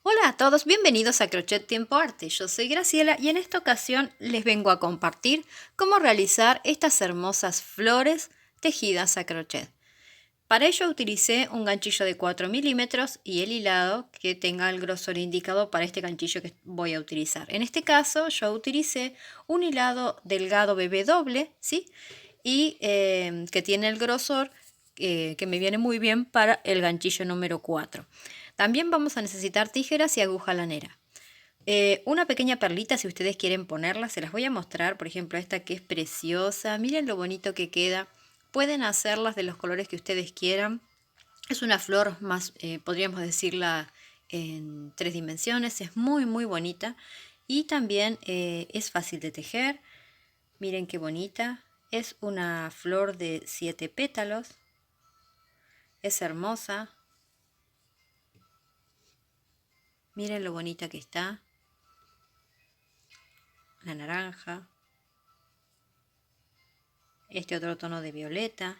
Hola a todos, bienvenidos a Crochet Tiempo Arte. Yo soy Graciela y en esta ocasión les vengo a compartir cómo realizar estas hermosas flores tejidas a crochet. Para ello utilicé un ganchillo de 4 milímetros y el hilado que tenga el grosor indicado para este ganchillo que voy a utilizar. En este caso yo utilicé un hilado delgado bebé doble, ¿sí? Y que tiene el grosor que me viene muy bien para el ganchillo número 4. También vamos a necesitar tijeras y aguja lanera. Una pequeña perlita, si ustedes quieren ponerla, se las voy a mostrar. Por ejemplo, esta que es preciosa. Miren lo bonito que queda. Pueden hacerlas de los colores que ustedes quieran. Es una flor más, podríamos decirla, en 3 dimensiones. Es muy, muy bonita. Y también es fácil de tejer. Miren qué bonita. Es una flor de 7 pétalos. Es hermosa. Miren lo bonita que está. La naranja. Este otro tono de violeta.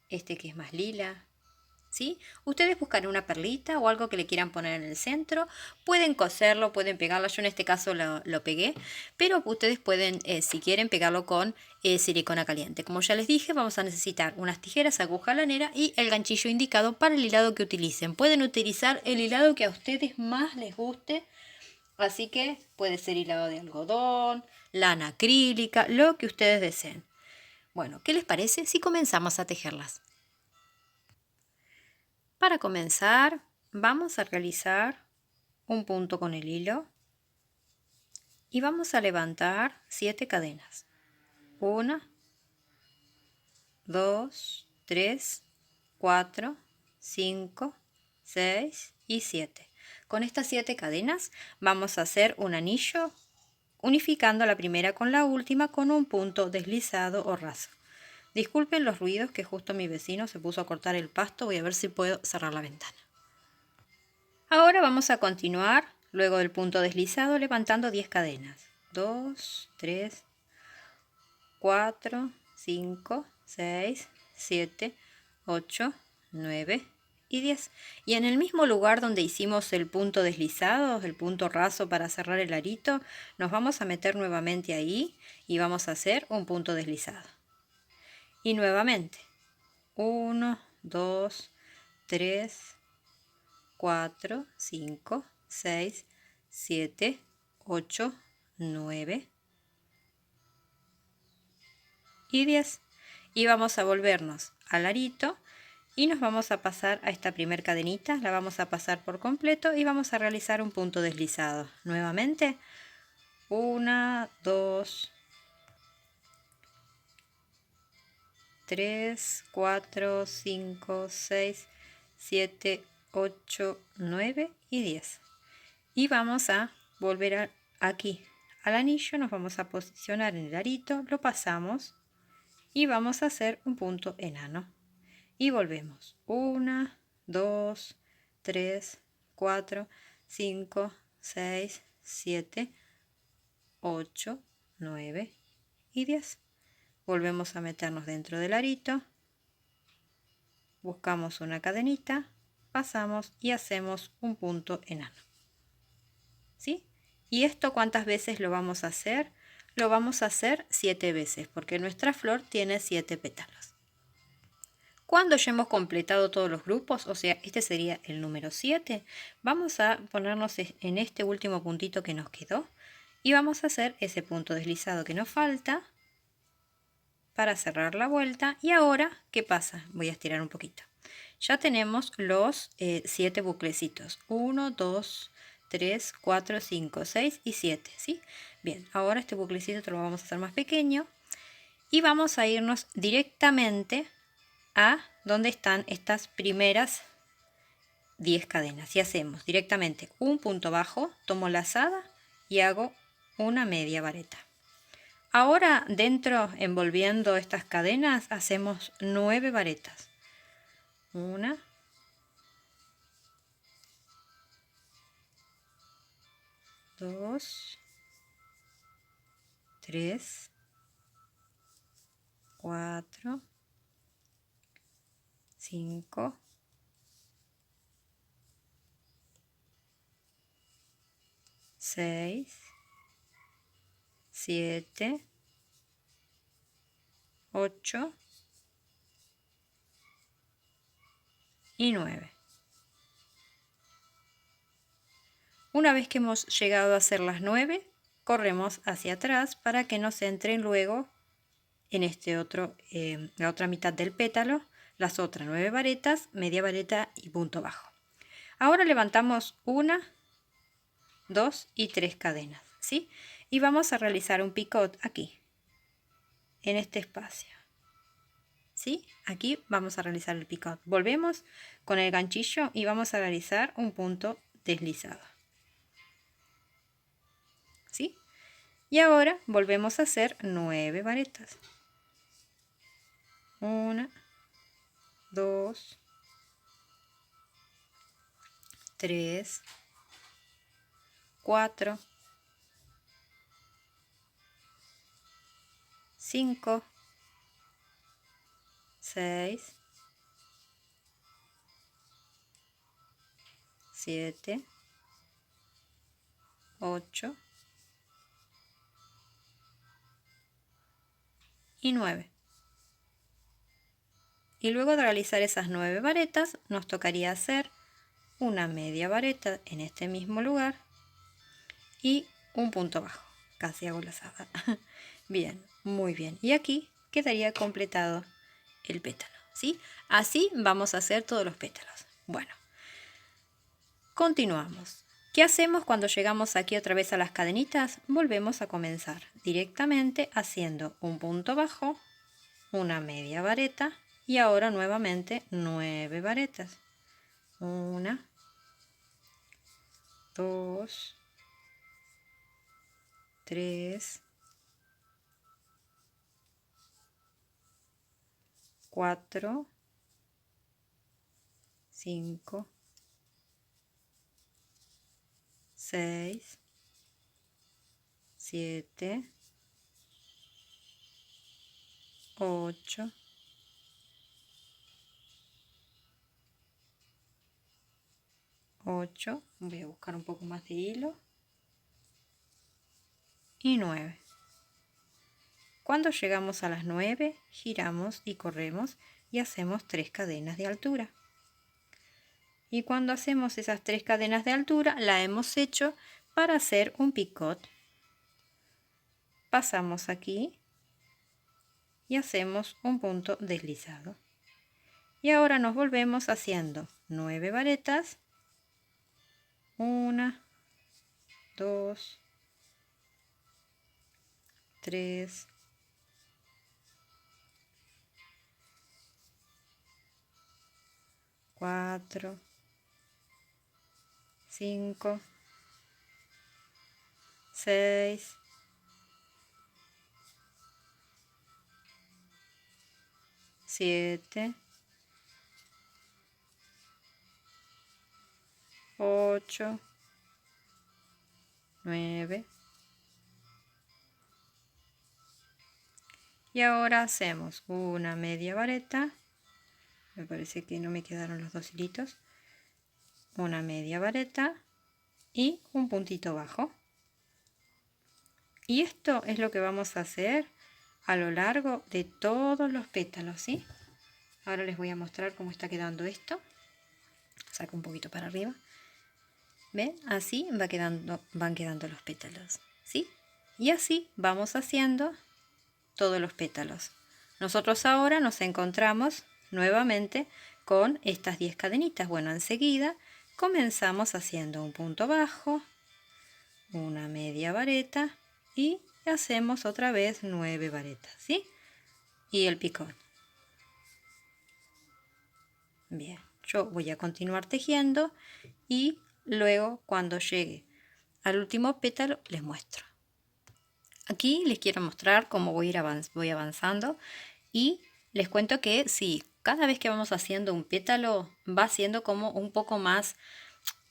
Este que es más lila. ¿Sí? Ustedes buscan una perlita o algo que le quieran poner en el centro. Pueden coserlo, pueden pegarlo. Yo en este caso lo pegué. Pero ustedes pueden, si quieren, pegarlo con silicona caliente. Como ya les dije, vamos a necesitar unas tijeras, aguja lanera y el ganchillo indicado para el hilado que utilicen. Pueden utilizar el hilado que a ustedes más les guste. Así que puede ser hilado de algodón, lana acrílica, lo que ustedes deseen. Bueno, ¿qué les parece si comenzamos a tejerlas? Para comenzar, vamos a realizar un punto con el hilo y vamos a levantar 7 cadenas. 1, 2, 3, 4, 5, 6 y 7. Con estas 7 cadenas vamos a hacer un anillo unificando la primera con la última con un punto deslizado o raso. Disculpen los ruidos que justo mi vecino se puso a cortar el pasto. Voy a ver si puedo cerrar la ventana. Ahora vamos a continuar luego del punto deslizado levantando 10 cadenas. 2, 3, 4, 5, 6, 7, 8, 9 y 10. Y en el mismo lugar donde hicimos el punto deslizado, el punto raso para cerrar el arito, nos vamos a meter nuevamente ahí y vamos a hacer un punto deslizado. Y nuevamente, 1, 2, 3, 4, 5, 6, 7, 8, 9 y 10. Y vamos a volvernos al arito y nos vamos a pasar a esta primer cadenita, la vamos a pasar por completo y vamos a realizar un punto deslizado. Nuevamente, 1, 2, 3, 4, 5, 6, 7, 8, 9 y 10. Y vamos a volver aquí al anillo, nos vamos a posicionar en el arito, lo pasamos y vamos a hacer un punto enano. Y volvemos. 1, 2, 3, 4, 5, 6, 7, 8, 9 y 10. Volvemos a meternos dentro del arito, buscamos una cadenita, pasamos y hacemos un punto enano. ¿Sí? ¿Y esto cuántas veces lo vamos a hacer? Lo vamos a hacer 7 veces porque nuestra flor tiene 7 pétalos. Cuando ya hemos completado todos los grupos, o sea, este sería el número 7, vamos a ponernos en este último puntito que nos quedó y vamos a hacer ese punto deslizado que nos falta para cerrar la vuelta. Y ahora, ¿qué pasa? Voy a estirar un poquito. Ya tenemos los 7 buclecitos. 1, 2, 3, 4, 5, 6 y 7. ¿Sí? Bien, ahora este buclecito lo vamos a hacer más pequeño. Y vamos a irnos directamente a donde están estas primeras 10 cadenas. Y hacemos directamente un punto bajo, tomo lazada y hago una media vareta. Ahora dentro, envolviendo estas cadenas, hacemos 9 varetas. 1, 2, 3, 4, 5, 6, 7, 8 y 9. Una vez que hemos llegado a hacer las 9, corremos hacia atrás para que nos entren luego en la otra mitad del pétalo las otras 9 varetas, media vareta y punto bajo. Ahora levantamos 1, 2 y 3 cadenas, ¿sí? Y vamos a realizar un picot aquí, en este espacio, ¿sí? Aquí vamos a realizar el picot. Volvemos con el ganchillo y vamos a realizar un punto deslizado, ¿sí? Y ahora volvemos a hacer 9 varetas. 1, 2, 3, 4, 5, 6, 7, 8 y 9. Y luego de realizar esas 9 varetas nos tocaría hacer una media vareta en este mismo lugar y un punto bajo. Casi hago lazada. Bien, muy bien. Y aquí quedaría completado el pétalo, ¿sí? Así vamos a hacer todos los pétalos. Bueno, continuamos. ¿Qué hacemos cuando llegamos aquí otra vez a las cadenitas? Volvemos a comenzar directamente haciendo un punto bajo, una media vareta y ahora nuevamente 9 varetas. 1, 2, 3, 4, 5, 6, 7, 8, 8, voy a buscar un poco más de hilo, y 9. Cuando llegamos a las 9, giramos y corremos y hacemos 3 cadenas de altura. Y cuando hacemos esas 3 cadenas de altura, la hemos hecho para hacer un picot. Pasamos aquí y hacemos un punto deslizado. Y ahora nos volvemos haciendo 9 varetas. 1, 2, 3, 4, 5, 6, 7, 8, 9. Y ahora hacemos una media vareta. Me parece que no me quedaron los 2 hilitos. Una media vareta y un puntito bajo. Y esto es lo que vamos a hacer a lo largo de todos los pétalos, ¿sí? Ahora les voy a mostrar cómo está quedando esto. Saco un poquito para arriba. ¿Ven? Así van quedando los pétalos, ¿sí? Y así vamos haciendo todos los pétalos. Nosotros ahora nos encontramos nuevamente con estas 10 cadenitas. Bueno, enseguida comenzamos haciendo un punto bajo, una media vareta y hacemos otra vez 9 varetas, ¿sí? Y el picot. Bien, yo voy a continuar tejiendo y luego cuando llegue al último pétalo les muestro. Aquí les quiero mostrar cómo voy avanzando y les cuento que sí, cada vez que vamos haciendo un pétalo va siendo como un poco más,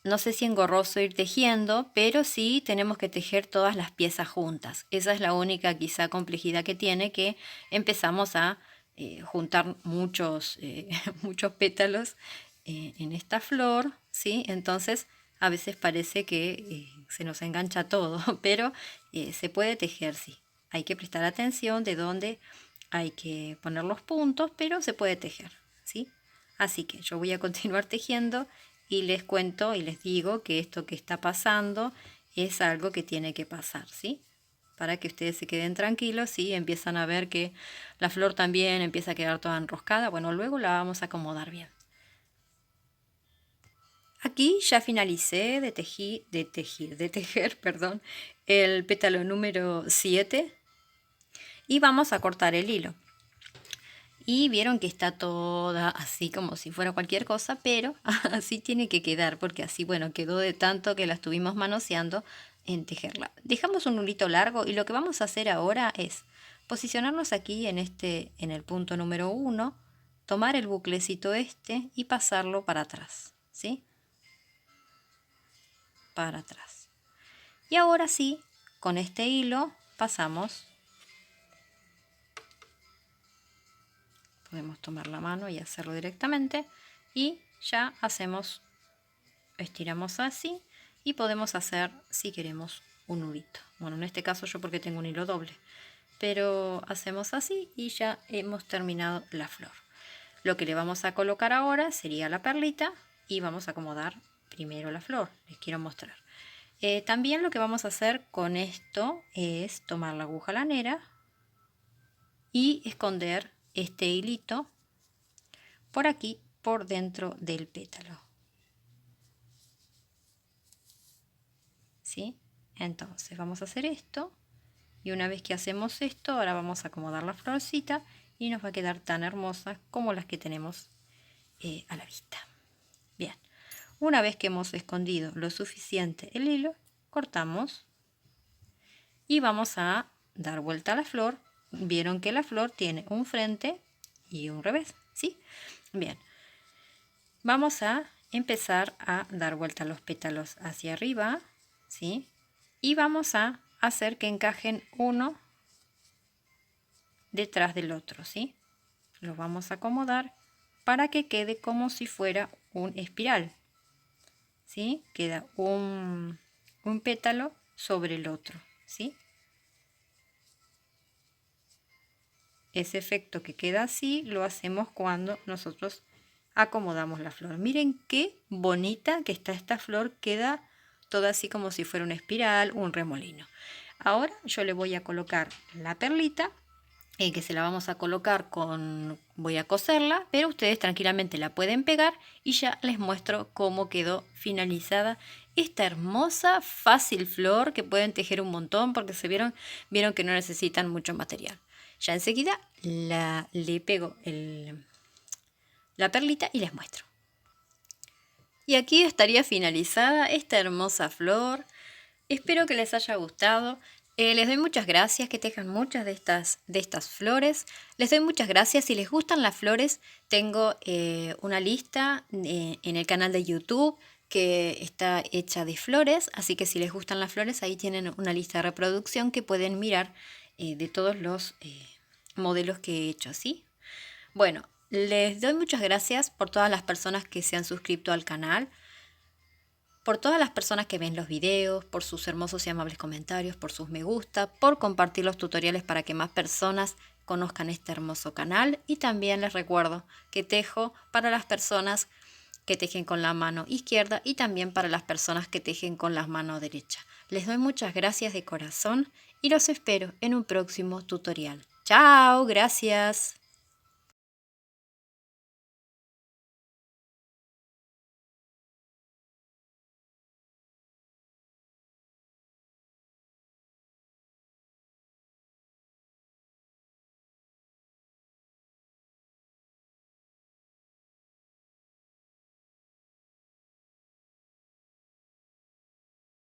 no sé si engorroso ir tejiendo, pero sí tenemos que tejer todas las piezas juntas. Esa es la única quizá complejidad que tiene, que empezamos a juntar muchos pétalos en esta flor, ¿sí? Entonces a veces parece que se nos engancha todo, pero se puede tejer, sí. Hay que prestar atención de dónde hay que poner los puntos, pero se puede tejer, ¿sí? Así que yo voy a continuar tejiendo y les cuento y les digo que esto que está pasando es algo que tiene que pasar, ¿sí? Para que ustedes se queden tranquilos y empiezan a ver que la flor también empieza a quedar toda enroscada. Bueno, luego la vamos a acomodar bien. Aquí ya finalicé de tejer, perdón, el pétalo número 7 y vamos a cortar el hilo. Y vieron que está toda así como si fuera cualquier cosa, pero así tiene que quedar, porque así, bueno, quedó de tanto que la estuvimos manoseando en tejerla. Dejamos un nudito largo y lo que vamos a hacer ahora es posicionarnos aquí en el punto número 1, tomar el buclecito este y pasarlo para atrás, ¿sí? Para atrás. Y ahora sí, con este hilo pasamos. Podemos tomar la mano y hacerlo directamente y ya estiramos así y podemos hacer, si queremos, un nudito. Bueno, en este caso yo porque tengo un hilo doble, pero hacemos así y ya hemos terminado la flor. Lo que le vamos a colocar ahora sería la perlita y vamos a acomodar primero la flor, les quiero mostrar. También lo que vamos a hacer con esto es tomar la aguja lanera y esconder este hilito por aquí, por dentro del pétalo. ¿Sí? Entonces vamos a hacer esto y una vez que hacemos esto, ahora vamos a acomodar la florcita y nos va a quedar tan hermosa como las que tenemos a la vista. Bien, una vez que hemos escondido lo suficiente el hilo, cortamos y vamos a dar vuelta a la flor. Vieron que la flor tiene un frente y un revés, ¿sí? Bien, vamos a empezar a dar vuelta los pétalos hacia arriba, ¿sí? Y vamos a hacer que encajen uno detrás del otro, ¿sí? Los vamos a acomodar para que quede como si fuera un espiral, ¿sí? Queda un pétalo sobre el otro, ¿sí? Ese efecto que queda así lo hacemos cuando nosotros acomodamos la flor. Miren qué bonita que está esta flor, queda toda así como si fuera una espiral, un remolino. Ahora yo le voy a colocar la perlita, que se la vamos a colocar voy a coserla, pero ustedes tranquilamente la pueden pegar y ya les muestro cómo quedó finalizada esta hermosa, fácil flor que pueden tejer un montón porque vieron que no necesitan mucho material. Ya enseguida le pego la perlita y les muestro. Y aquí estaría finalizada esta hermosa flor. Espero que les haya gustado. Les doy muchas gracias, que tejan muchas de estas flores. Les doy muchas gracias. Si les gustan las flores, tengo una lista en el canal de YouTube que está hecha de flores. Así que si les gustan las flores, ahí tienen una lista de reproducción que pueden mirar de todos los modelos que he hecho, ¿sí? Bueno, les doy muchas gracias por todas las personas que se han suscrito al canal, por todas las personas que ven los videos, por sus hermosos y amables comentarios, por sus me gusta, por compartir los tutoriales para que más personas conozcan este hermoso canal. Y también les recuerdo que tejo para las personas que tejen con la mano izquierda y también para las personas que tejen con la mano derecha. Les doy muchas gracias de corazón y los espero en un próximo tutorial. ¡Chao! Gracias.